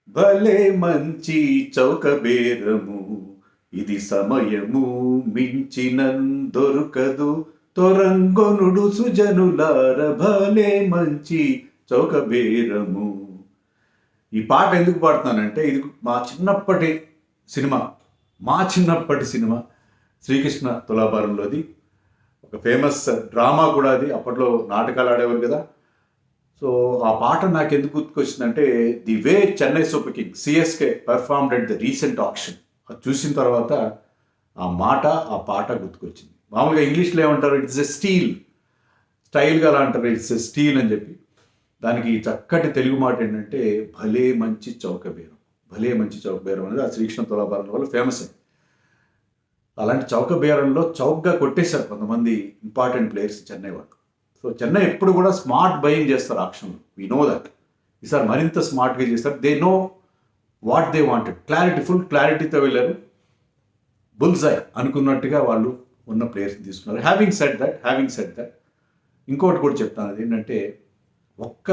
భలే మంచి చౌక బేరము, ఇది సమయము మించినందొరకదు, తొరంగొనుడు సుజనులార భలే మంచి చౌక బేరము. ఈ పాట ఎందుకు పాడుతున్నానంటే ఇది సినిమా మా చిన్నప్పటి సినిమా శ్రీకృష్ణ తులాభారంలోది. ఒక ఫేమస్ డ్రామా కూడా అది. అప్పట్లో నాటకాలు ఆడేవారు కదా. సో ఆ పాట నాకు ఎందుకు గుర్తుకొచ్చిందంటే the way Chennai super king CSK performed at the recent auction. అది చూసిన తర్వాత ఆ పాట గుర్తుకొచ్చింది. మామూలుగా ఇంగ్లీష్లో ఏమంటారు, ఇట్స్ ఎ స్టైల్గా అలా అంటారు, ఇట్స్ ఎ స్టీల్ అని చెప్పి. దానికి చక్కటి తెలుగు మాట ఏంటంటే భలే మంచి చౌక బేరం. భలే మంచి చౌక బేరం అనేది ఆ శ్రీకృష్ణ తులాభారం వల్ల ఫేమస్ అయింది. అలాంటి చౌక బేరంలో చౌకగా కొట్టేశారు కొంతమంది ఇంపార్టెంట్ ప్లేయర్స్ చెన్నై వాళ్ళు. సో చెన్నై ఎప్పుడు కూడా స్మార్ట్ బయింగ్ చేస్తారు ఆక్షన్లో. We know that. ఈసారి మరింత స్మార్ట్గా చేస్తారు. They know what they wanted. Full క్లారిటీతో వెళ్ళారు. బుల్జాయ్ అనుకున్నట్టుగా వాళ్ళు ఉన్న ప్లేయర్స్ని తీసుకున్నారు. హ్యావింగ్ సెడ్ దట్ ఇంకోటి కూడా చెప్తాను. అది ఏంటంటే ఒక్క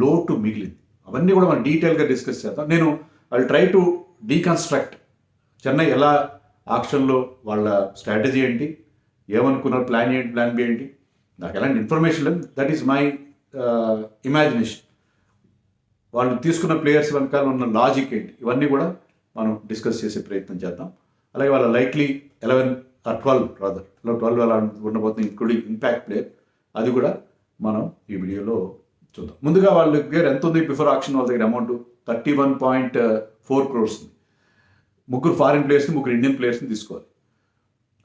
లోటు మిగిలింది. అవన్నీ కూడా మనం డీటెయిల్గా డిస్కస్ చేద్దాం. నేను I try to deconstruct Chennai ఎలా ఆక్షన్లో వాళ్ళ స్ట్రాటజీ ఏంటి, ఏమనుకున్నారు, ప్లాన్ బి ఏంటి, నాకు ఎలాంటి ఇన్ఫర్మేషన్ లేదు. That is my imagination. వాళ్ళు తీసుకున్న ప్లేయర్స్ వెనకాల ఉన్న లాజిక్ ఏంటి, ఇవన్నీ కూడా మనం డిస్కస్ చేసే ప్రయత్నం చేద్దాం. అలాగే వాళ్ళ లైక్లీ 11 or 12 అలా ఉండబోతుంది, ఇంక్లూడింగ్ ఇంపాక్ట్ ప్లేయర్. అది కూడా మనం ఈ వీడియోలో చూద్దాం. ముందుగా వాళ్ళ దగ్గర ఎంత ఉంది బిఫోర్ ఆక్షన్? వాళ్ళ దగ్గర అమౌంట్ 31.4 crores ఉంది. 3 ఫారిన్ ప్లేయర్స్ని, 3 ఇండియన్ ప్లేయర్స్ని తీసుకోవాలి.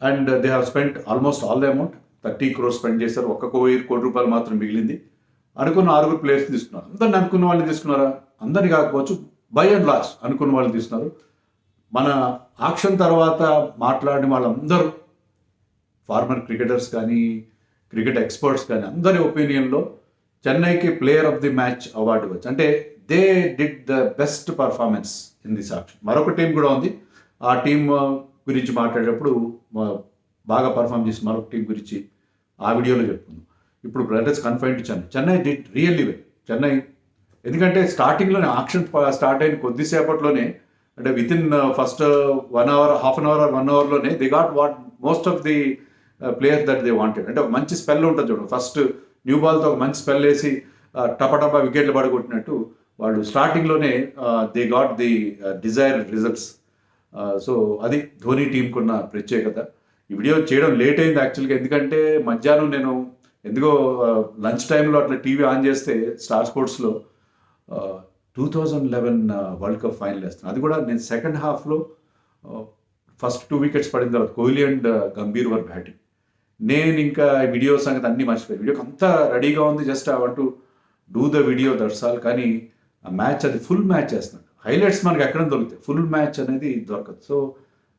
And they have spent almost all the amount. 30 crores spend చేశారు. 1 కోటి రూపాయలు మాత్రం మిగిలింది. అనుకున్న 6 ప్లేయర్స్ తీసుకున్నారు. అందరిని అనుకున్న వాళ్ళని తీసుకున్నారా? అందరినీ కాకపోవచ్చు, బై అండ్ లార్జ్ అనుకున్న వాళ్ళని తీసుకున్నారు. మన ఆక్షన్ తర్వాత మాట్లాడిన వాళ్ళందరూ ఫార్మర్ క్రికెటర్స్ కానీ, క్రికెట్ ఎక్స్పర్ట్స్ కానీ, అందరి ఒపీనియన్లో చెన్నైకి player of the match award ఇవ్వచ్చు. అంటే they did the best performance in this auction. మరొక టీం కూడా ఉంది. ఆ టీం గురించి మాట్లాడేటప్పుడు బాగా పర్ఫామ్ చేసిన మరొక టీం గురించి ఆ వీడియోలో చెప్పుకుందాం. ఇప్పుడు let confine to Chennai did really well. Chennai ఎందుకంటే స్టార్టింగ్లోనే ఆక్షన్ స్టార్ట్ అయిన కొద్దిసేపట్లోనే, అంటే with in first 1 hour, half an hour or 1 hourలోనే they got what most of the players that they wanted. అంటే ఒక మంచి స్పెల్ ఉంటుంది చూడండి. ఫస్ట్ న్యూ బాల్తో ఒక మంచి స్పెల్ వేసి టపా వికెట్లు పడగొట్టినట్టు వాళ్ళు స్టార్టింగ్లోనే they got the desired results. So అది ధోని టీంకి ఉన్న ప్రత్యేకత. ఈ వీడియో చేయడం లేట్ అయింది యాక్చువల్గా. ఎందుకంటే మధ్యాహ్నం నేను ఎందుకో లంచ్ టైంలో అట్లా టీవీ ఆన్ చేస్తే స్టార్ స్పోర్ట్స్లో 2011 వరల్డ్ కప్ ఫైనల్ వేస్తాను. అది కూడా నేను సెకండ్ హాఫ్లో ఫస్ట్ 2 wickets పడిన తర్వాత Kohli and Gambhir were batting. నేను ఇంకా వీడియో సంగతి అన్నీ మర్చిపోయాను. వీడియోకి అంతా రెడీగా ఉంది, just I want to do the video, that's all. కానీ ఆ మ్యాచ్ అది ఫుల్ మ్యాచ్ చేస్తున్నాడు. హైలైట్స్ మనకి ఎక్కడ దొరుకుతాయి, ఫుల్ మ్యాచ్ అనేది దొరకదు. So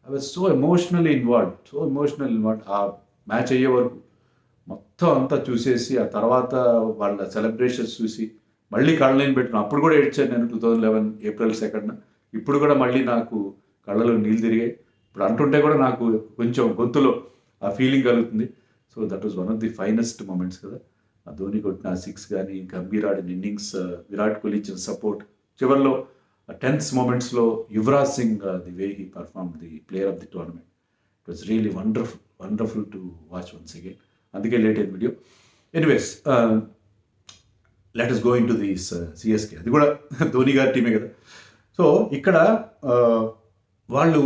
I was so emotionally involved. ఆ మ్యాచ్ అయ్యే వరకు మొత్తం అంతా చూసేసి, ఆ తర్వాత వాళ్ళ సెలబ్రేషన్స్ చూసి మళ్ళీ కళ్ళని పెట్టుకున్నాను. అప్పుడు కూడా ఏడ్చాను నేను 2011 April 2nd. ఇప్పుడు కూడా మళ్ళీ నాకు కళ్ళలో నీళ్ళు తిరిగాయి. ఇప్పుడు అంటుంటే కూడా నాకు కొంచెం గొంతులో ఆ ఫీలింగ్ కలుగుతుంది. So that was one of the finest moments కదా. ఆ ధోని కొట్టిన 6 కానీ, గంభీర్ ఆడిన ఇన్నింగ్స్, విరాట్ కోహ్లీ ఇచ్చిన సపోర్ట్, చివరిలో టెన్స్ మూమెంట్స్లో Yuvraj Singh the way he perform the player of the tournament. It was really wonderful to watch once again. అందుకే లేట్ అయిన video. Anyways, let us go into this CSK. అది కూడా ధోని గారి టీమే కదా. సో ఇక్కడ వాళ్ళు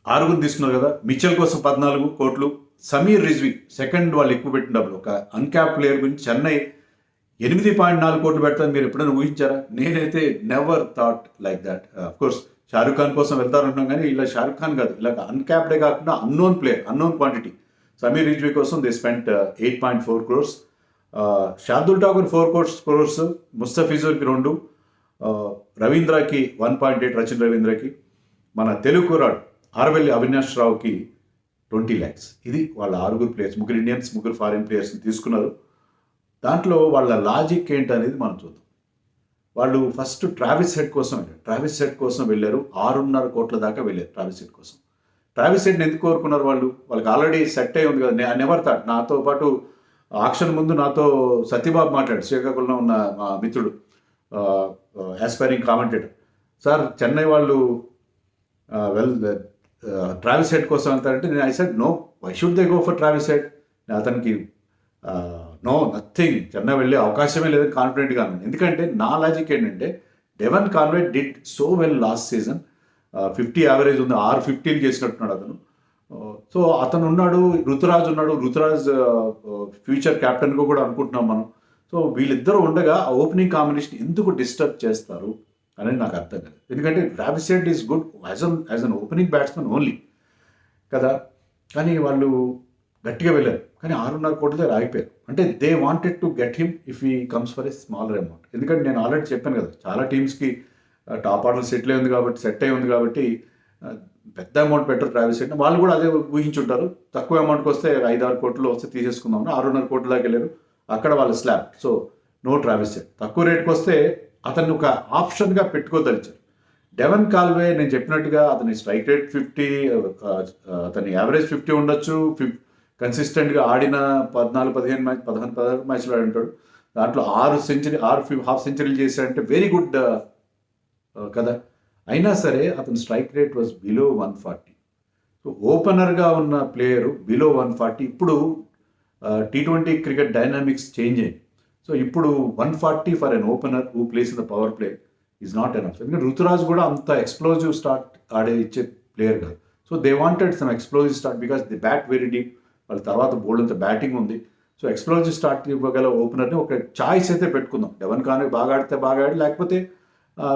6 తీసుకున్నారు కదా. మిచెల్ కోసం 14 కోట్లు, సమీర్ రిజ్వీ సెకండ్ వాళ్ళు ఎక్కువ పెట్టిన డబ్బులు. ఒక అన్క్యాప్ ప్లేయర్ గురించి చెన్నై 8.4 కోట్లు పెడతాను మీరు ఎప్పుడైనా ఊహించారా? నేనైతే never thought like that. Course Shahrukh Khan కోసం వెళ్తారంటున్నాం, కానీ ఇలా షారుఖ్ ఖాన్ కాదు, ఇలా అన్క్యాప్డే కాకుండా unknown player, unknown quantity. Sameer Rizvi కోసం they spent 8.4 crores. Shardul Thakur 4 crores, ముస్తఫిజుర్కి 2, రవీంద్రకి 1.8, రచిన్ రవీంద్రకి, మన తెలుగు కుర్రాడు ఆర్వెల్లి అవినాష్ రావుకి 20 lakhs. ఇది వాళ్ళ 6 ప్లేయర్స్, 3 ఇండియన్స్, 3 ఫారిన్ ప్లేయర్స్ని తీసుకున్నారు. దాంట్లో వాళ్ళ లాజిక్ ఏంటనేది మనం చూద్దాం. వాళ్ళు ఫస్ట్ ట్రావిస్ హెడ్ కోసం వెళ్ళారు. 6.5 కోట్ల దాకా వెళ్ళారు ట్రావిస్ హెడ్ని ఎందుకు కోరుకున్నారు వాళ్ళు? వాళ్ళకి ఆల్రెడీ సెట్ అయి ఉంది కదా. Never thought. నాతో పాటు ఆక్షన్ ముందు నాతో సత్యబాబు మాట్లాడు, శ్రీకాకుళంలో ఉన్న మా మిత్రుడు, ఆస్పైరింగ్ కామెంటేటర్. సార్ చెన్నై వాళ్ళు వెల్ ట్రావిస్ హెడ్ కోసం వెళ్తారంటే నేను I said no, why should they go for Travis Head. అతనికి నో నథింగ్, చెన్నై వెళ్ళే అవకాశమే లేదని కాన్ఫిడెంట్గా ఉన్నాను. ఎందుకంటే నా లాజిక్ ఏంటంటే Devon Conway did so well last season, 50 average ఉంది, 6 50 చేసినట్టున్నాడు అతను. సో అతను ఉన్నాడు, రుతురాజ్ ఉన్నాడు, రుతురాజ్ ఫ్యూచర్ క్యాప్టెన్గా కూడా అనుకుంటున్నాం మనం. సో వీళ్ళిద్దరూ ఉండగా ఆ ఓపెనింగ్ కాంబినేషన్ ఎందుకు డిస్టర్బ్ చేస్తారు అనేది నాకు అర్థం కాదు. ఎందుకంటే Travis head is good as an opening batsmen only కదా, కానీ వాళ్ళు గట్టిగా వెళ్ళారు, కానీ 6.5 కోట్ల దగ్గర ఆగిపోయారు. అంటే they wanted to get him if he comes for a smaller amount. ఎందుకంటే నేను ఆల్రెడీ చెప్పాను కదా, చాలా టీమ్స్కి టాప్ ఆర్డర్ సెట్ అయి ఉంది కాబట్టి పెద్ద అమౌంట్ పెట్టరు ట్రావిస్ హెడ్. వాళ్ళు కూడా అదే ఊహించుంటారు, తక్కువ అమౌంట్కి వస్తే 5-6 కోట్లు వస్తే తీసేసుకుందామని 6.5 కోట్ల దాకా వెళ్ళారు. అక్కడ వాళ్ళ slab. So no Travis Head. తక్కువ రేట్కి వస్తే అతన్ని ఒక ఆప్షన్గా పెట్టుకోదలిచారు. డెవన్ కాల్వే నేను చెప్పినట్టుగా అతని స్ట్రైక్ రేట్ 50, అతని యావరేజ్ 50 ఉండొచ్చు. కన్సిస్టెంట్గా ఆడిన 14-15 మ్యాచ్ 16 మ్యాచ్లు ఆడింటాడు. దాంట్లో 6 హాఫ్ సెంచరీలు చేశాడంటే వెరీ గుడ్ కదా. అయినా సరే అతని strike rate was below 140. So ఓపెనర్గా ఉన్న ప్లేయరు బిలో 140. ఇప్పుడు T20 క్రికెట్ డైనామిక్స్ చేంజ్ అయింది. సో ఇప్పుడు 140 for an opener who plays in the power play is not enough. ఎందుకంటే రుతురాజ్ కూడా అంత ఎక్స్ప్లోజివ్ స్టార్ట్ ఇచ్చే ప్లేయర్ కాదు. So they wanted some explosive start because they bat very deep. వాళ్ళ తర్వాత బోల్డ్ అంత బ్యాటింగ్ ఉంది. సో ఎక్స్ప్లోజివ్ స్టార్ట్ ఇవ్వగల ఓపెనర్ని ఒక చాయిస్ అయితే పెట్టుకుందాం. డెవన్ కాన్వే బాగా ఆడితే బాగా ఆడి, లేకపోతే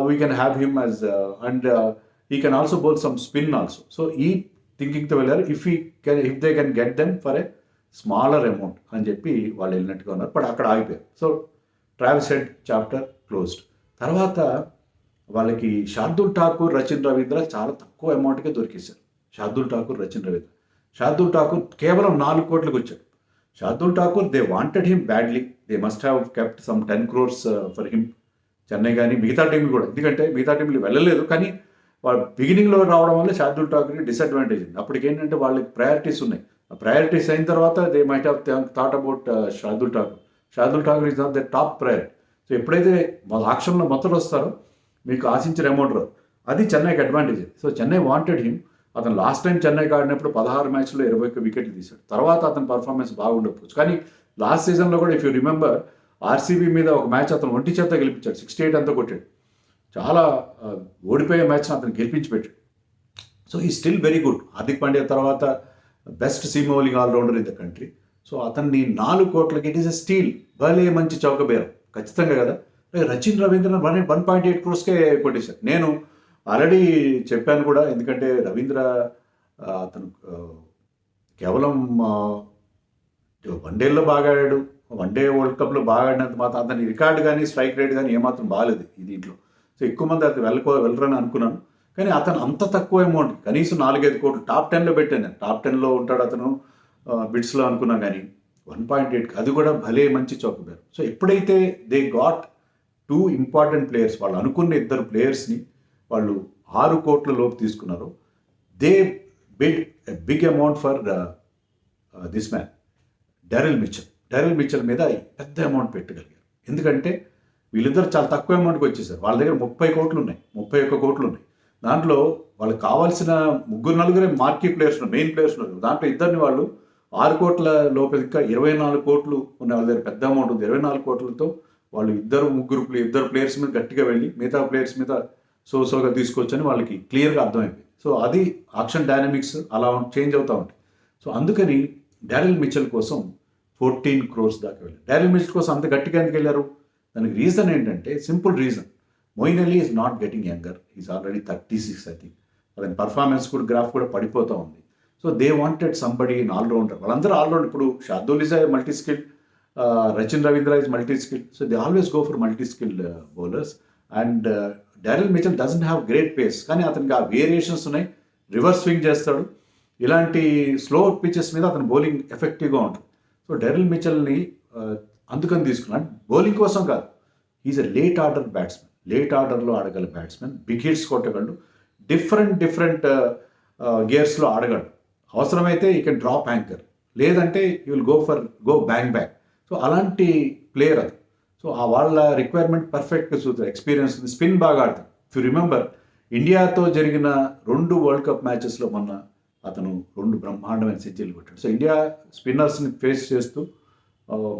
we can have him as and he can also bowl some spin also. So ఈ థింకింగ్తో వెళ్ళారు. If they can get them for a smaller amount అని చెప్పి వాళ్ళు వెళ్ళినట్టుగా ఉన్నారు. బట్ అక్కడ ఆగిపోయారు. So Travis Head chapter closed. తర్వాత వాళ్ళకి శార్దుల్ ఠాకూర్, రచిన్ రవీంద్ర చాలా తక్కువ అమౌంట్కే దొరికేశారు. శార్దుల్ ఠాకూర్, రచిన్ రవీంద్ర. శార్దుల్ ఠాకూర్ కేవలం 4 కోట్లకు వచ్చాడు. Shardul Thakur they wanted him badly. They must have kept some 10 crores for him. Chennai కానీ మిగతా టీంలు కూడా, ఎందుకంటే మిగతా టీంలు వెళ్ళలేదు, కానీ వాళ్ళు బిగినింగ్లో రావడం వల్ల శార్దుల్ ఠాకూర్కి డిసడ్వాంటేజ్ ఉంది. అప్పటికి ఏంటంటే వాళ్ళకి ప్రయారిటీస్ ఉన్నాయి. ఆ ప్రయారిటీస్ అయిన తర్వాత they might have thought about Shardul Thakur. Shardul Thakur is not the top priority. So ఎప్పుడైతే ఆక్షన్లో మొత్తం వస్తారో మీకు ఆశించిన అమౌంట్ రాదు. అది చెన్నైకి advantage. So Chennai wanted him. అతను లాస్ట్ టైం చెన్నైకి ఆడినప్పుడు 16 మ్యాచ్లో 21 వికెట్లు తీశాడు. తర్వాత అతని పర్ఫార్మెన్స్ బాగుండకపోవచ్చు, కానీ లాస్ట్ సీజన్లో కూడా ఇఫ్ యూ రిమెంబర్ ఆర్సీబీ మీద ఒక మ్యాచ్ అతను ఒంటి చేత గెలిపించాడు, 68 అంతా కొట్టాడు. చాలా ఓడిపోయే మ్యాచ్ని అతను గెలిపించి పెట్టాడు. సో ఈ still very good. Hardik Pandya తర్వాత best seam bowling allrounder in the country. So అతన్ని 4 కోట్లకి ఇట్ ఈస్ ఎ స్టీల్. భలే మంచి చౌకబేరం ఖచ్చితంగా కదా. రచిన్ రవీంద్రన్ 1.8 crores కొట్టేశారు. నేను ఆల్రెడీ చెప్పాను కూడా, ఎందుకంటే రవీంద్ర అతను కేవలం వన్డేల్లో బాగా ఆడాడు. వన్డే వరల్డ్ కప్లో బాగా ఆడినంత మాత్రం అతని రికార్డు కానీ స్ట్రైక్ రేట్ కానీ ఏమాత్రం బాగాలేదు ఈ దీంట్లో. సో ఎక్కువ మంది అతను వెళ్ళరని అనుకున్నాను, కానీ అతను అంత తక్కువ అమౌంట్, కనీసం 4-5 కోట్లు టాప్ 10లో పెట్టాను. టాప్ 10లో ఉంటాడు అతను బిడ్స్లో అనుకున్నాను, కానీ 1.8 అది కూడా భలే మంచి చౌకబేరం. సో ఎప్పుడైతే దే గాట్ 2 ఇంపార్టెంట్ ప్లేయర్స్, వాళ్ళు అనుకున్న 2 ప్లేయర్స్ని వాళ్ళు 6 కోట్ల లోపు తీసుకున్నారు. They bid a big amount for this man Daryl Mitchell మీద పెద్ద అమౌంట్ పెట్టగలిగారు. ఎందుకంటే వీళ్ళిద్దరు చాలా తక్కువ అమౌంట్కి వచ్చేసారు. వాళ్ళ దగ్గర 30 కోట్లు ఉన్నాయి, 31 కోట్లు ఉన్నాయి. దాంట్లో వాళ్ళకి కావాల్సిన 3-4 మార్కీ ప్లేయర్స్ ఉన్నారు, మెయిన్ ప్లేయర్స్ ఉన్నారు. దాంట్లో ఇద్దరిని వాళ్ళు 6 కోట్ల లోపు, ఇంకా 24 కోట్లు ఉన్న వాళ్ళ దగ్గర పెద్ద అమౌంట్ ఉంది. 24 కోట్లతో వాళ్ళు 2 ప్లేయర్స్ మీద గట్టిగా వెళ్ళి మిగతా ప్లేయర్స్ మీద సోగా తీసుకోవచ్చని వాళ్ళకి క్లియర్గా అర్థమైంది. సో అది ఆక్షన్ డైనమిక్స్ అలా చేంజ్ అవుతూ ఉంటాయి. సో అందుకని డారెల్ మిచెల్ కోసం 14 crores దాకా వెళ్ళారు. డారెల్ మిచెల్ కోసం అంత గట్టిగా ఎందుకు వెళ్ళారు? దానికి రీజన్ ఏంటంటే simple reason, Moin Ali is not getting younger, is already 36 I think. అతని పర్ఫార్మెన్స్ కూడా గ్రాఫ్ కూడా పడిపోతూ ఉంది. So they wanted somebody in allrounder. వాళ్ళందరూ ఆల్రౌండర్. ఇప్పుడు Shardul is multi skill, Rachin Ravindra is multi skill. So they always go for multi skill bowlers. And Daryl Mitchell doesn't have great pace, కానీ అతనికి ఆ వేరియేషన్స్ ఉన్నాయి. రివర్స్ స్వింగ్ చేస్తాడు. ఇలాంటి slow pitches మీద అతని బౌలింగ్ ఎఫెక్టివ్గా ఉంటుంది. సో డారెల్ మిచెల్ని అందుకని తీసుకున్నాడు, బౌలింగ్ కోసం కాదు. Is a late order batsmen. Late ఆర్డర్లో ఆడగల బ్యాట్స్మెన్, బిగ్ హిట్స్ కొట్టగలడు, డిఫరెంట్ గేర్స్లో ఆడగలడు. అవసరమైతే ఈ కెన్ డ్రాప్ యాంకర్, లేదంటే you will go bang. So అలాంటి ప్లేయర్ అది. సో ఆ వాళ్ళ రిక్వైర్మెంట్ పర్ఫెక్ట్గా చూస్తారు. ఎక్స్పీరియన్స్ ఉంది, స్పిన్ బాగా ఆడతాడు. ఇఫ్ యు రిమెంబర్ ఇండియాతో జరిగిన 2 వరల్డ్ కప్ మ్యాచెస్లో మొన్న అతను 2 బ్రహ్మాండమైన సెంచరీలు కొట్టాడు. సో ఇండియా స్పిన్నర్స్ని ఫేస్ చేస్తూ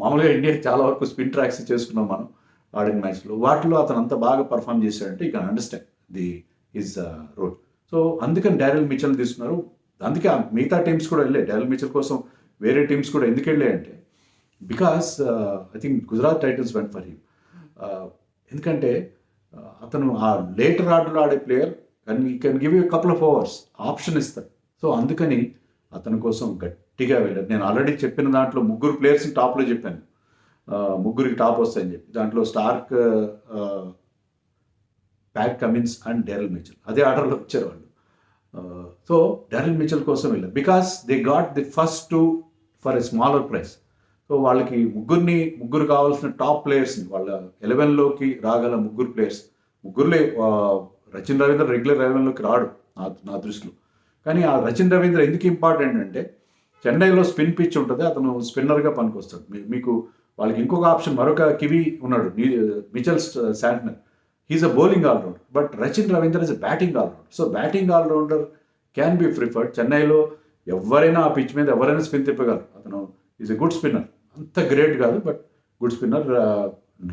మామూలుగా ఇండియా చాలా వరకు స్పిన్ ట్రాక్స్ చేసుకున్నాం మనం ఆడిన మ్యాచ్లో. వాటిలో అతను అంత బాగా పర్ఫామ్ చేశాడంటే you can understand the his role. So అందుకని డారెల్ మిచెల్ తీసుకున్నారు. అందుకే మిగతా టీమ్స్ కూడా వెళ్ళాయి డారెల్ మిచెల్ కోసం. వేరే టీమ్స్ కూడా ఎందుకు వెళ్ళాయంటే because I think Gujarat Titans went for him. ఎందుకంటే అతను ఆ లేటర్ ఆర్డర్లో ఆడే player and you can give you couple of overs option ఇస్తారు. సో అందుకని అతని కోసం గట్టిగా వెళ్ళారు. నేను ఆల్రెడీ చెప్పిన దాంట్లో 3 ప్లేయర్స్ని టాప్లో చెప్పాను, 3కి టాప్ వస్తాయని చెప్పి. దాంట్లో Starc, Pat Cummins and Daryl Mitchell అదే ఆర్డర్లో వచ్చారు వాళ్ళు. సో డారెల్ మిచెల్ కోసం వెళ్ళారు because they got the first 2 for a smaller price. So వాళ్ళకి ముగ్గురు కావాల్సిన టాప్ ప్లేయర్స్ని వాళ్ళ 11లోకి రాగల 3 ప్లేయర్స్. ముగ్గురులే రచిన్ రవీంద్ర రెగ్యులర్ 11లోకి రాడు నా దృష్టిలో. కానీ ఆ రచిన్ రవీంద్ర ఎందుకు ఇంపార్టెంట్ అంటే చెన్నైలో స్పిన్ పిచ్ ఉంటుంది, అతను స్పిన్నర్గా పనికొస్తాడు. మీకు వాళ్ళకి ఇంకొక ఆప్షన్ మరొక కివి ఉన్నాడు Mitchell Santner. He's a bowling allrounder but Rachin Ravindra is a batting allrounder. So batting allrounder can be preferred. చెన్నైలో ఎవరైనా ఆ పిచ్ మీద ఎవరైనా స్పిన్ తిప్పగలరు. అతను ఈజ్ ఎ గుడ్ స్పిన్నర్, అంత గ్రేట్ కాదు but good spinner,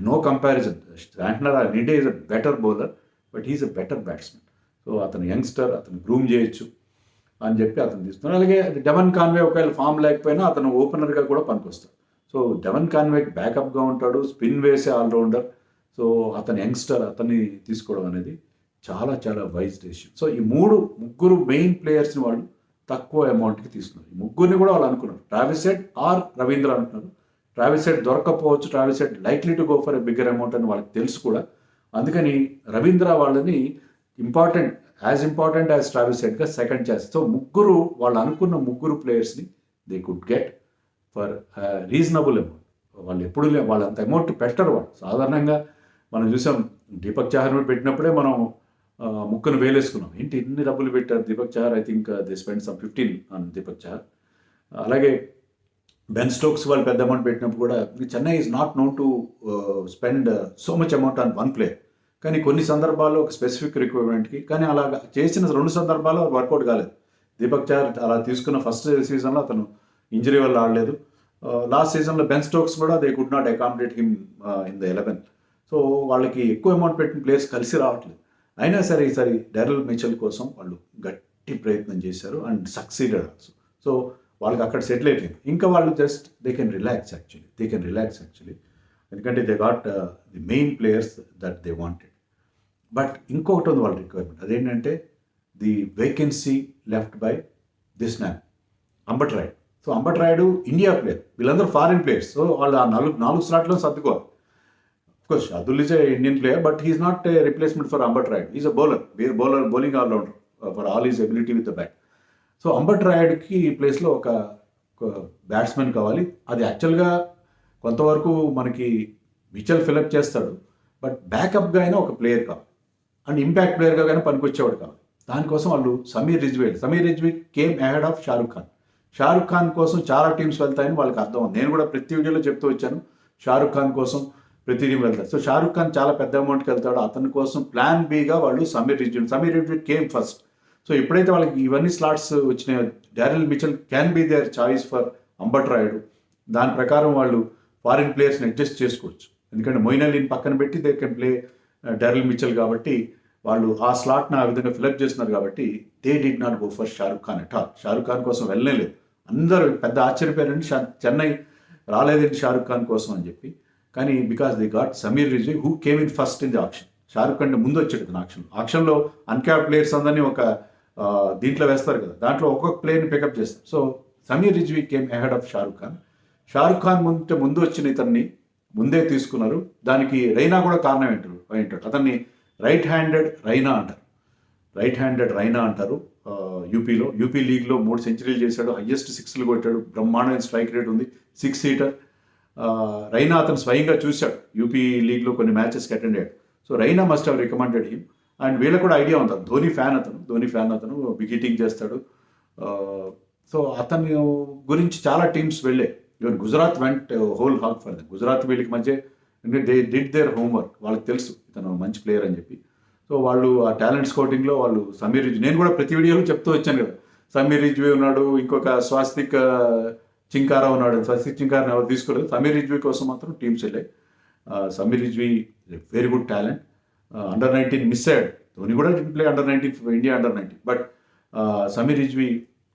no comparison. Santner or India is a better bowler but he's a better batsmen. So అతను యంగ్స్టర్, అతను గ్రూమ్ చేయొచ్చు అని చెప్పి అతను తీసుకున్నారు. అలాగే డెవన్ కాన్వే ఒకవేళ ఫామ్ లేకపోయినా అతను ఓపెనర్గా కూడా పనికొస్తాడు. సో డెవన్ కాన్వేకి బ్యాకప్గా ఉంటాడు, స్పిన్ వేసే ఆల్రౌండర్. సో అతను యంగ్స్టర్, అతన్ని తీసుకోవడం అనేది చాలా చాలా వైజ్ డెసిషన్. సో ఈ ముగ్గురు మెయిన్ ప్లేయర్స్ని వాళ్ళు తక్కువ అమౌంట్కి తీసుకున్నారు. ఈ ముగ్గురిని కూడా వాళ్ళు అనుకున్నారు ట్రావిస్ హెడ్ ఆర్ రవీంద్ర అంటున్నారు. ట్రావిస్ హెడ్ దొరకపోవచ్చు, Travis Head likely to go for a bigger amount అని వాళ్ళకి తెలుసు కూడా. అందుకని రవీంద్ర వాళ్ళని యాజ్ ఇంపార్టెంట్ యాజ్ ట్రావిస్ హెడ్గా సెకండ్ ఛాయిస్. సో వాళ్ళు అనుకున్న 3 ప్లేయర్స్ని they could get for reasonable amount. వాళ్ళు అంత అమౌంట్ పెట్టరు. వాళ్ళు సాధారణంగా మనం చూసాం దీపక్ చహర్ పెట్టినప్పుడే మనం ముక్కును వేలేసుకున్నాం. ఏంటి ఇన్ని డబ్బులు పెట్టారు Deepak Chahar. I think they spend some 15 on Deepak Chahar. అలాగే బెన్ స్టోక్స్ వాళ్ళు పెద్ద అమౌంట్ పెట్టినప్పుడు కూడా Chennai is not known to spend so much amount on 1 player. కానీ కొన్ని సందర్భాల్లో ఒక స్పెసిఫిక్ రిక్వైర్మెంట్కి కానీ అలా చేసిన 2 సందర్భాల్లో వర్కౌట్ కాలేదు. దీపక్ చహర్ అలా తీసుకున్న ఫస్ట్ సీజన్లో అతను ఇంజరీ వల్ల ఆడలేదు. లాస్ట్ సీజన్లో బెన్ స్టోక్స్ కూడా they could not accommodate him in the 11. So వాళ్ళకి ఎక్కువ అమౌంట్ పెట్టిన ప్లేయర్స్ కలిసి రావట్లేదు. అయినా సరే ఈసారి డారెల్ మిచెల్ కోసం వాళ్ళు గట్టి ప్రయత్నం చేశారు అండ్ సక్సీడెడ్ ఆల్సో. సో వాళ్ళకి అక్కడ సెటిల్ అయిపోయింది. ఇంకా వాళ్ళు just they can relax actually ఎందుకంటే they got the main players that they wanted. But ఇంకొకటి ఉంది వాళ్ళ రిక్వైర్మెంట్, అదేంటంటే the vacancy left by this man Ambati Rayudu. So Ambati Rayudu India player, వీళ్ళందరూ ఫారిన్ ప్లేయర్స్. సో వాళ్ళు ఆ 4 స్లాట్లో సర్దుకోవాలి. అఫ్కోర్స్ అదుల్ is a Indian player but he's not a replacement for Ambati Rayudu. Is a bowling allrounder for all is ability with the bat. So Ambati రాయుడుకి ఈ ప్లేస్లో ఒక batsmen కావాలి. అది యాక్చువల్గా కొంతవరకు మనకి మిచెల్ ఫిలప్ చేస్తాడు బట్ బ్యాకప్గా అయినా ఒక ప్లేయర్ కావాలి అండ్ ఇంపాక్ట్ ప్లేయర్గా కానీ పనికొచ్చేవాడు కావాలి. దానికోసం వాళ్ళు Sameer Rizvi came ahead of Shahrukh Khan కోసం చాలా టీమ్స్ వెళ్తాయని వాళ్ళకి అర్థం ఉంది. నేను కూడా ప్రతి వీడియోలో చెప్తూ వచ్చాను షారుఖ్ ఖాన్ కోసం ప్రతి టీం వెళ్తారు. సో షారుఖ్ ఖాన్ చాలా పెద్ద అమౌంట్కి వెళ్తాడు. అతని కోసం ప్లాన్ బిగా వాళ్ళు Sameer Rizvi came first. So ఎప్పుడైతే వాళ్ళకి ఇవన్నీ స్లాట్స్ వచ్చినాయో Daryl Mitchell can be their choice for Ambati Rayudu. దాని ప్రకారం వాళ్ళు ఫారిన్ ప్లేయర్స్ని అడ్జస్ట్ చేసుకోవచ్చు. ఎందుకంటే మొయిన్ అలీని పక్కన పెట్టి they can play Daryl Mitchell కాబట్టి వాళ్ళు ఆ స్లాట్ని ఆ విధంగా ఫిలప్ చేస్తున్నారు కాబట్టి they did not go for Shahrukh Khan at all. Shahrukh Khan కోసం వెళ్ళలేదు. అందరూ పెద్ద ఆశ్చర్యపోయారండి చెన్నై రాలేదండి షారుఖ్ ఖాన్ కోసం అని చెప్పి. కానీ because they got Sameer Rizvi who came in first in the option. Shahrukh Khan ముందు వచ్చేది ఆప్షన్లో అన్క్యాప్ ప్లేయర్స్ అందరినీ ఒక దీంట్లో వేస్తారు కదా, దాంట్లో ఒక్కొక్క ప్లేయర్ని పికప్ చేస్తారు. So Sameer Rizvi came ahead of Shahrukh Khan ముందు వచ్చిన ఇతన్ని ముందే తీసుకున్నారు. దానికి రైనా కూడా కారణం ఏంటాడు. అతన్ని రైట్ హ్యాండెడ్ రైనా అంటారు. యూపీ లీగ్లో 3 సెంచరీలు చేశాడు, హయ్యెస్ట్ 6లు కొట్టాడు, బ్రహ్మాండమైన స్ట్రైక్ రేట్ ఉంది, 6 హీటర్. రైనా అతను స్వయంగా చూశాడు, యూపీ లీగ్లో కొన్ని మ్యాచెస్కి అటెండ్ అయ్యాడు. So Raina must have recommended him. And వీళ్ళకి కూడా ఐడియా ఉంది, ధోని ఫ్యాన్ అతను బిగ్ హిట్టింగ్ చేస్తాడు. సో అతని గురించి చాలా టీమ్స్ వెళ్ళాయి. Even Gujarat went whole hog for them. Gujarat వీళ్ళకి మధ్య దే డిడ్ దేర్ హోంవర్క్, వాళ్ళకి తెలుసు ఇతను మంచి ప్లేయర్ అని చెప్పి. సో వాళ్ళు ఆ టాలెంట్ స్కౌటింగ్లో వాళ్ళు సమీర్ రిజ్వీ, నేను కూడా ప్రతి వీడియోలో చెప్తూ వచ్చాను కదా, సమీర్ రిజ్వీ ఉన్నాడు, ఇంకొక స్వాస్తిక్ చింకారా ఉన్నాడు. స్వాస్తిక్ చింకారా ఎవరు తీసుకోలేదు, సమీర్ రిజ్వీ కోసం మాత్రం టీమ్స్ వెళ్ళాయి. Sameer Rizvi very good talent. Under nineteen miss అయ్యాడు, ధోని కూడా did play under nineteen India under nineteen, but Sameer Rizvi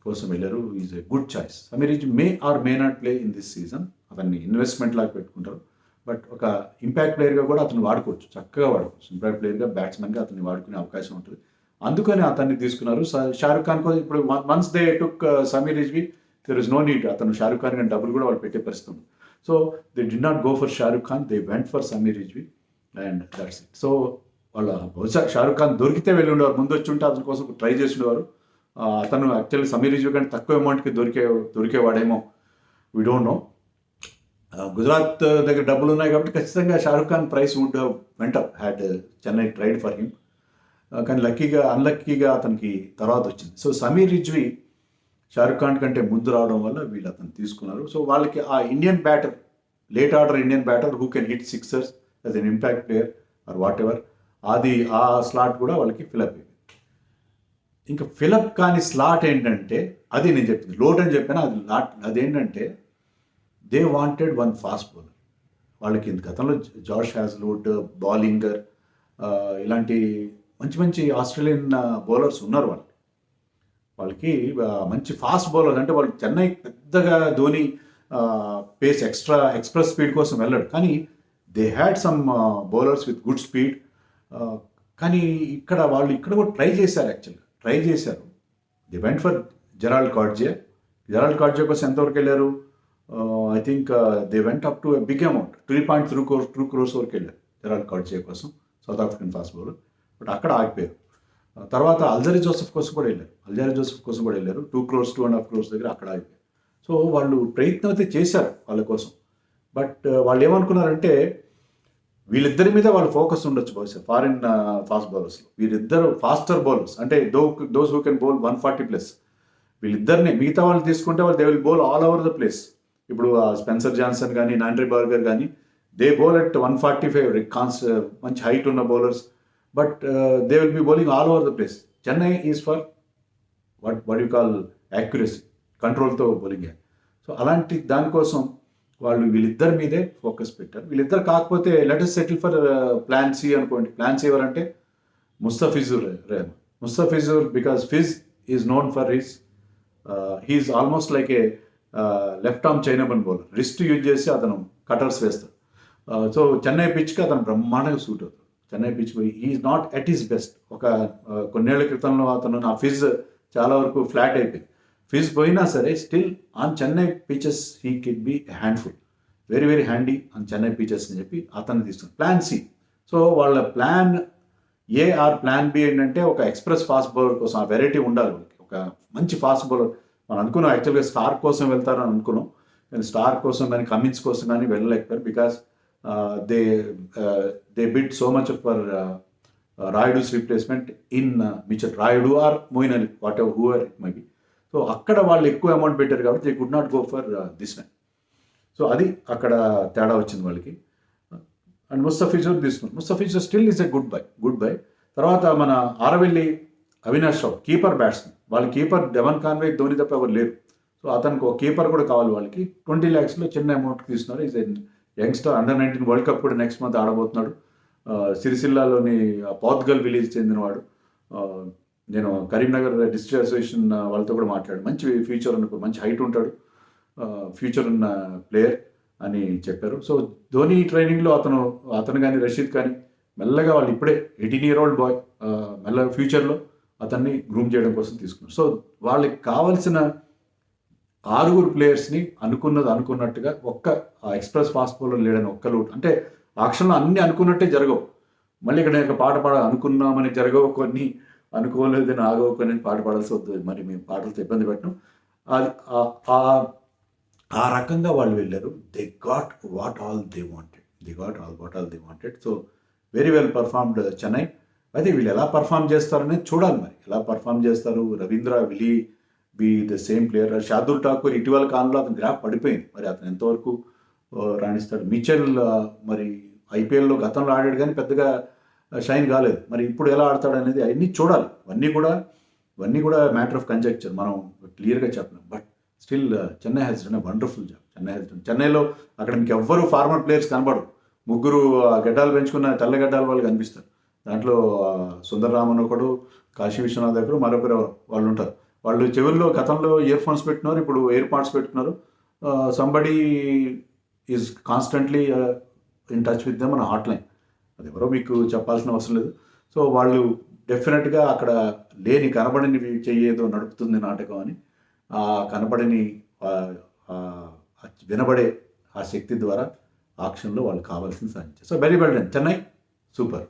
కోసం వెళ్ళారు. Is a good choice. Sameer Rizvi may or may not play in this season, అతన్ని ఇన్వెస్ట్మెంట్ లాగా పెట్టుకుంటారు, బట్ ఒక ఇంపాక్ట్ ప్లేయర్గా కూడా అతను వాడుకోవచ్చు, చక్కగా వాడుకోవచ్చు. ఇంపాక్ట్ ప్లేయర్గా, బ్యాట్స్మెన్గా అతన్ని వాడుకునే అవకాశం ఉంటుంది. అందుకని అతన్ని తీసుకున్నారు. షారుఖ్ ఖాన్ కోసం ఇప్పుడు once they took Sameer Rizvi, there is no need, అతను షారుఖ్ ఖాన్ కానీ డబ్బులు కూడా వాళ్ళు పెట్టే పరిస్థితి ఉంది. So they did not go for Shahrukh Khan, they went for Sameer Rizvi and that's it. So వాళ్ళ బహుశా షారుఖ్ ఖాన్ దొరికితే వెళ్ళి ఉండేవారు, ముందు వచ్చి ఉంటే అతని కోసం ట్రై చేసి ఉండేవారు. అతను యాక్చువల్లీ సమీర్ రిజ్వీ కంటే తక్కువ అమౌంట్కి దొరికేవాడేమో, వీ డోంట్ నో. గుజరాత్ దగ్గర డబ్బులు ఉన్నాయి కాబట్టి ఖచ్చితంగా షారుఖ్ ఖాన్ ప్రైస్ వుడ్ వెంట had Chennai tried for him. కానీ అన్లక్కీగా అతనికి తర్వాత వచ్చింది. సో సమీర్ రిజ్వీ షారుఖ్ ఖాన్ కంటే ముందు రావడం వల్ల వీళ్ళు అతను తీసుకున్నారు. సో వాళ్ళకి ఆ Indian batter, late order Indian batter who can hit sixers as an impact player or whatever, అది ఆ స్లాట్ కూడా వాళ్ళకి ఫిలప్ అయింది. ఇంకా ఫిలప్ కాని స్లాట్ ఏంటంటే, అది నేను చెప్పింది లోట్ అని చెప్పాను, అదేంటంటే they wanted one fast bowler. వాళ్ళకి గతంలో జాష్ హ్యాజ్వుడ్, బాలింగర్, ఇలాంటి మంచి ఆస్ట్రేలియన్ బౌలర్స్ ఉన్నారు. వాళ్ళకి మంచి ఫాస్ట్ బౌలర్స్ అంటే, వాళ్ళు చెన్నై పెద్దగా ధోని పేస్ ఎక్స్ప్రెస్ స్పీడ్ కోసం వెళ్ళాడు, కానీ they had some bowlers with good speed. కానీ వాళ్ళు కూడా ట్రై చేశారు. They went for Gerald Coetzee కోసం ఎంతవరకు వెళ్ళారు? I think they went up to a big amount, 3.2 crores వరకు వెళ్ళారు జెరాల్డ్ కార్డ్జియా కోసం, South African fast bowler. But అక్కడ ఆగిపోయారు. తర్వాత అల్జరీ జోసెఫ్ కోసం కూడా వెళ్ళారు. 2 crores, 2.5 crores దగ్గర అక్కడ ఆగిపోయారు. సో వాళ్ళు ప్రయత్నం అయితే చేశారు వాళ్ళ కోసం. బట్ వాళ్ళు ఏమనుకున్నారంటే, వీళ్ళిద్దరి మీద వాళ్ళు ఫోకస్ ఉండొచ్చు బహుశా ఫారిన్ ఫాస్ట్ బౌలర్స్లో. వీళ్ళిద్దరు ఫాస్టర్ బౌలర్స్, అంటే దోస్ హూ కెన్ బౌల్ 140+. వీళ్ళిద్దరిని, మిగతా వాళ్ళు తీసుకుంటే వాళ్ళు they will bowl all over the place. ఇప్పుడు స్పెన్సర్ జాన్సన్ కానీ, నాండ్రీ బర్గర్ కానీ, దే బౌల్ అట్ 145, మంచి హైట్ ఉన్న bowlers, but they will be bowling all over the place. Chennai is for what you call accuracy, కంట్రోల్తో బౌలింగ్. So అలాంటి దానికోసం వాళ్ళు వీళ్ళిద్దరి మీదే ఫోకస్ పెట్టారు. వీళ్ళిద్దరు కాకపోతే let us settle for plan C అనుకోండి. ప్లాన్ సి ఎవరంటే Mustafizur Rahman. Because Fizz is known for he's almost like a left arm chinaman bowler. Wrist use చేసి అతను కటర్స్ వేస్తాడు. సో చెన్నై పిచ్కి అతను బ్రహ్మాండంగా సూట్ అవుతాడు. Chennai pitch he's not at his best. కొన్నేళ్ల క్రితంలో అతను నా ఫిజ్ చాలా వరకు ఫ్లాట్ అయిపోయింది. ఫిజ్ పోయినా సరే still on Chennai pitches he can be handful, very very handy on Chennai pitches అని చెప్పి అతన్ని తీసుకున్నాను. Plan C. సో వాళ్ళ plan A or plan B ఏంటంటే, ఒక ఎక్స్ప్రెస్ ఫాస్ట్ బౌలర్ కోసం ఆ వెరైటీ ఉండాలి వాళ్ళకి. ఒక మంచి ఫాస్ట్ బౌలర్ మనం అనుకున్నాం, యాక్చువల్గా స్టార్ కోసం వెళ్తారని అనుకున్నాం, కానీ స్టార్ కోసం కానీ కమిన్స్ కోసం కానీ వెళ్ళలేకపోయారు. Because they bid so much for Rayudu's replacement in Mitchell. Rayudu or Moeen Ali, whatever however it may be. So అక్కడ వాళ్ళు ఎక్కువ అమౌంట్ పెట్టారు కాబట్టి they could not go for this man. So అది అక్కడ తేడా వచ్చింది వాళ్ళకి. అండ్ ముస్తఫిజుర్ తీసుకున్నారు. Mustafizur still is a good buy. తర్వాత మన ఆరవెల్లి అవినాష్ రావు, కీపర్ బ్యాట్స్మెన్. వాళ్ళ కీపర్ డెవన్ కాన్వే, ధోని తప్ప ఎవరు లేరు. సో అతనికి ఒక కీపర్ కూడా కావాలి వాళ్ళకి. 20 lakhs చిన్న అమౌంట్కి తీసుకున్నారు. Is youngster, under-19 world cup కూడా నెక్స్ట్ మంత్ ఆడబోతున్నాడు. సిరిసిల్లాలోని పోర్తుగల్ విలేజ్ చెందినవాడు. నేను కరీంనగర్ డిస్ట్రిక్ట్ అసోసియేషన్ వాళ్ళతో కూడా మాట్లాడు, మంచి ఫ్యూచర్ ఉన్న, మంచి హైట్ ఉంటాడు, ఫ్యూచర్ ఉన్న ప్లేయర్ అని చెప్పారు. సో ధోని ట్రైనింగ్లో అతను కానీ రషీద్ కానీ మెల్లగా వాళ్ళు ఇప్పుడే 18-year-old బాయ్ మెల్లగా ఫ్యూచర్లో అతన్ని గ్రూమ్ చేయడం కోసం తీసుకున్నారు. సో వాళ్ళకి కావాల్సిన 6 ప్లేయర్స్ని అనుకున్నట్టుగా ఒక్క ఎక్స్ప్రెస్ ఫాస్ట్ బౌలర్ లేడని ఒక్క లోటు. అంటే ఆక్షన్లో అన్నీ అనుకున్నట్టే జరగవు. మళ్ళీ ఇక్కడ నేను పాట అనుకున్నామని జరగవు, కొన్ని అనుకోలేదని ఆగవు, కొన్ని పాట పాడాల్సి వస్తుంది. మరి మేము పాటలతో ఇబ్బంది పెట్టడం. అది ఆ రకంగా వాళ్ళు వెళ్ళారు. They got what all they wanted. So very well performed Chennai. అయితే వీళ్ళు ఎలా పర్ఫామ్ చేస్తారనేది చూడాలి. మరి ఎలా పర్ఫామ్ చేస్తారు? Ravindra will be the same player? Shardul Thakur ఇటీవల కాలంలో అతని గ్రాఫ్ పడిపోయింది, మరి అతను ఎంతవరకు రాణిస్తాడు? మిచెల్ మరి ఐపీఎల్లో గతంలో ఆడాడు కానీ పెద్దగా షైన్ కాలేదు. మరి ఇప్పుడు ఎలా ఆడతాడనేది అవన్నీ చూడాలి. ఇవన్నీ కూడా మ్యాటర్ ఆఫ్ కంజెక్చర్. మనం క్లియర్‌గా చెప్పలేం. But still Chennai has done a wonderful job. చెన్నైలో అక్కడ మీకు ఎవ్వరు ఫార్మర్ ప్లేయర్స్ కనపడరు. ముగ్గురు గడ్డాలు పెంచుకున్న తెల్ల గడ్డాల వాళ్ళు కనిపిస్తారు. దాంట్లో సుందర్ రామన్ ఒకడు, కాశీ విశ్వనాథ్ ఒకడు, మరొకరు ఎవరో వాళ్ళుంటారు. వాళ్ళు చెవుల్లో గతంలో ఇయర్ ఫోన్స్ పెట్టుకున్నారు. ఇప్పుడు ఎయిర్ పాడ్స్ పెట్టుకున్నారు. Somebody is constantly in touch with them on hotline. అదెవరో మీకు చెప్పాల్సిన అవసరం లేదు. సో వాళ్ళు డెఫినెట్‌గా అక్కడ కనబడనివి చెయ్యేదో నడుపుతుంది నాటకం అని, ఆ కనబడని ఆహ్, ఆహ్, వినబడే ఆ శక్తి ద్వారా ఆక్షన్‌లో వాళ్ళు కావాల్సింది సాధించారు. So very well done Chennai. Super.